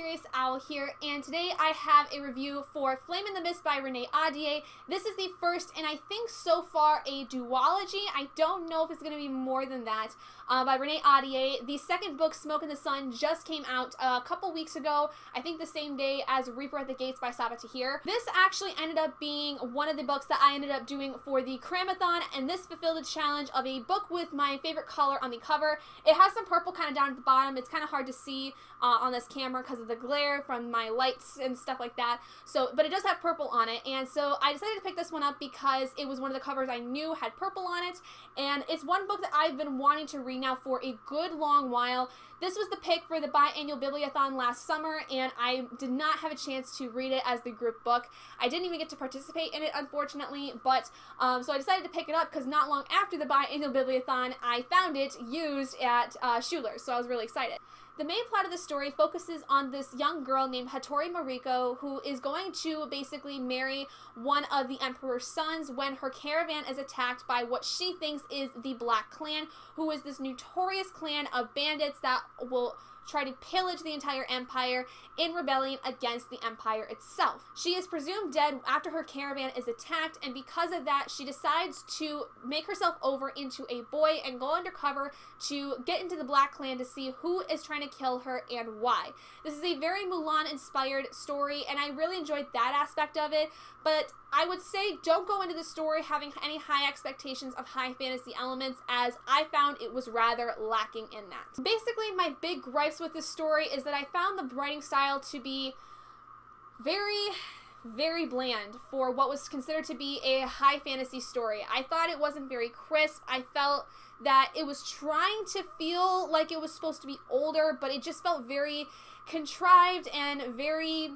Mysterious Owl here, and today I have a review for Flame in the Mist by Renee Ahdieh. This is the first, and I think so far, a duology. I don't know if it's going to be more than that, by Renee Ahdieh. The second book, Smoke in the Sun, just came out a couple weeks ago, I think the same day as Reaper at the Gates by Sabaa Tahir. This actually ended up being one of the books that I ended up doing for the Cramathon, and this fulfilled the challenge of a book with my favorite color on the cover. It has some purple kind of down at the bottom. It's kind of hard to see on this camera because of the glare from my lights and stuff like that. So, but it does have purple on it, and so I decided to pick this one up because it was one of the covers I knew had purple on it, and it's one book that I've been wanting to read now for a good long while. This was the pick for the biannual bibliothon last summer, and I did not have a chance to read it as the group book. I didn't even get to participate in it, unfortunately, but so I decided to pick it up because not long after the biannual bibliothon, I found it used at Schuler's, so I was really excited. The main plot of the story focuses on this young girl named Hattori Mariko, who is going to basically marry one of the Emperor's sons when her caravan is attacked by what she thinks is the Black Clan, who is this notorious clan of bandits that will try to pillage the entire empire in rebellion against the empire itself. She is presumed dead after her caravan is attacked, and because of that, she decides to make herself over into a boy and go undercover to get into the Black Clan to see who is trying to kill her and why. This is a very Mulan-inspired story, and I really enjoyed that aspect of it, but I would say don't go into the story having any high expectations of high fantasy elements, as I found it was rather lacking in that. Basically, my big gripes with this story is that I found the writing style to be very bland for what was considered to be a high fantasy story. I thought it wasn't very crisp. I felt that it was trying to feel like it was supposed to be older, but it just felt very contrived and very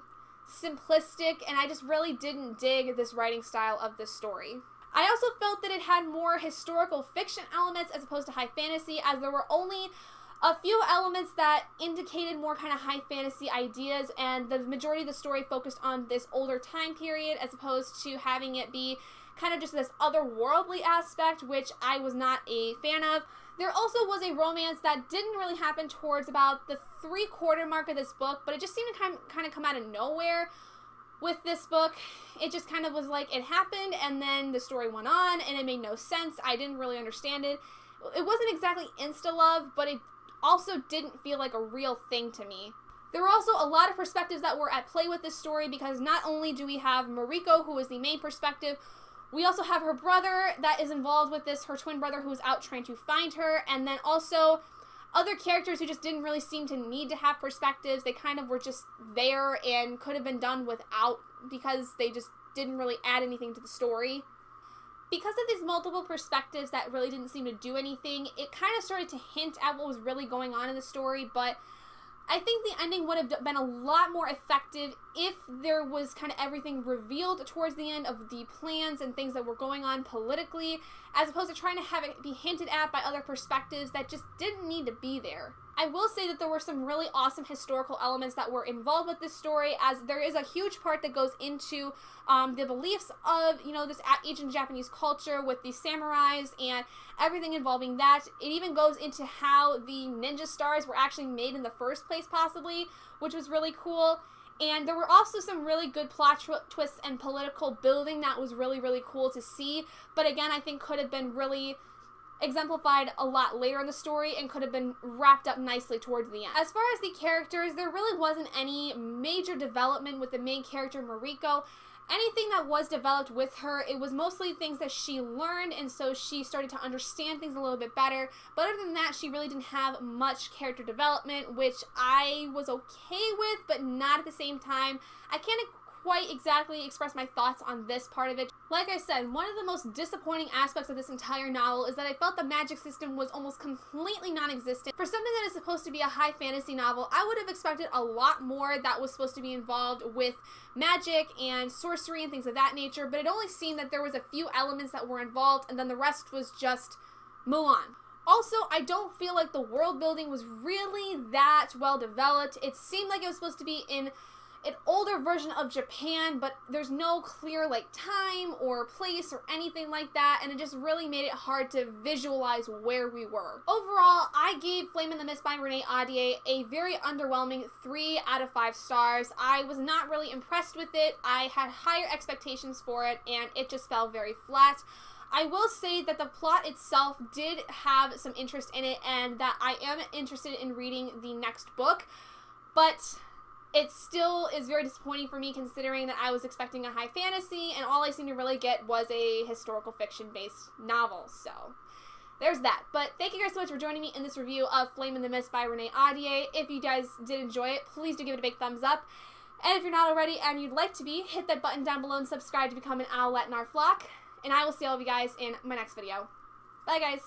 simplistic, and I just really didn't dig this writing style of this story. I also felt that it had more historical fiction elements as opposed to high fantasy, as there were only a few elements that indicated more kind of high fantasy ideas, and the majority of the story focused on this older time period as opposed to having it be kind of just this otherworldly aspect, which I was not a fan of. There also was a romance that didn't really happen towards about the 3/4 mark of this book, but it just seemed to kind of come out of nowhere with this book. It just kind of was like it happened, and then the story went on, and it made no sense. I didn't really understand it. It wasn't exactly insta-love, but it also didn't feel like a real thing to me. There were also a lot of perspectives that were at play with this story, because not only do we have Mariko, who is the main perspective, we also have her brother that is involved with this, her twin brother who is out trying to find her, and then also other characters who just didn't really seem to need to have perspectives. They kind of were just there and could have been done without, because they just didn't really add anything to the story. Because of these multiple perspectives that really didn't seem to do anything, it kind of started to hint at what was really going on in the story, but I think the ending would have been a lot more effective if there was kind of everything revealed towards the end of the plans and things that were going on politically, as opposed to trying to have it be hinted at by other perspectives that just didn't need to be there. I will say that there were some really awesome historical elements that were involved with this story, as there is a huge part that goes into the beliefs of, this ancient Japanese culture with the samurais and everything involving that. It even goes into how the ninja stars were actually made in the first place, possibly, which was really cool. And there were also some really good plot twists and political building that was really cool to see, but again, I think could have been really exemplified a lot later in the story and could have been wrapped up nicely towards the end. As far as the characters, there really wasn't any major development with the main character, Mariko. Anything that was developed with her, it was mostly things that she learned, and so she started to understand things a little bit better. But other than that, she really didn't have much character development, which I was okay with, but not at the same time. I can't quite exactly express my thoughts on this part of it. Like I said, one of the most disappointing aspects of this entire novel is that I felt the magic system was almost completely non-existent. For something that is supposed to be a high fantasy novel, I would have expected a lot more that was supposed to be involved with magic and sorcery and things of that nature, but it only seemed that there was a few elements that were involved, and then the rest was just Mulan. Also, I don't feel like the world building was really that well developed. It seemed like it was supposed to be in an older version of Japan, but there's no clear like time or place or anything like that, and it just really made it hard to visualize where we were. Overall, I gave Flame in the Mist by Renee Ahdieh a very underwhelming 3 out of 5 stars. I was not really impressed with it. I had higher expectations for it, and it just fell very flat. I will say that the plot itself did have some interest in it, and that I am interested in reading the next book, but it still is very disappointing for me, considering that I was expecting a high fantasy, and all I seemed to really get was a historical fiction-based novel. So there's that. But thank you guys so much for joining me in this review of Flame in the Mist by Renee Ahdieh. If you guys did enjoy it, please do give it a big thumbs up. And if you're not already and you'd like to be, hit that button down below and subscribe to become an owlet in our flock. And I will see all of you guys in my next video. Bye, guys.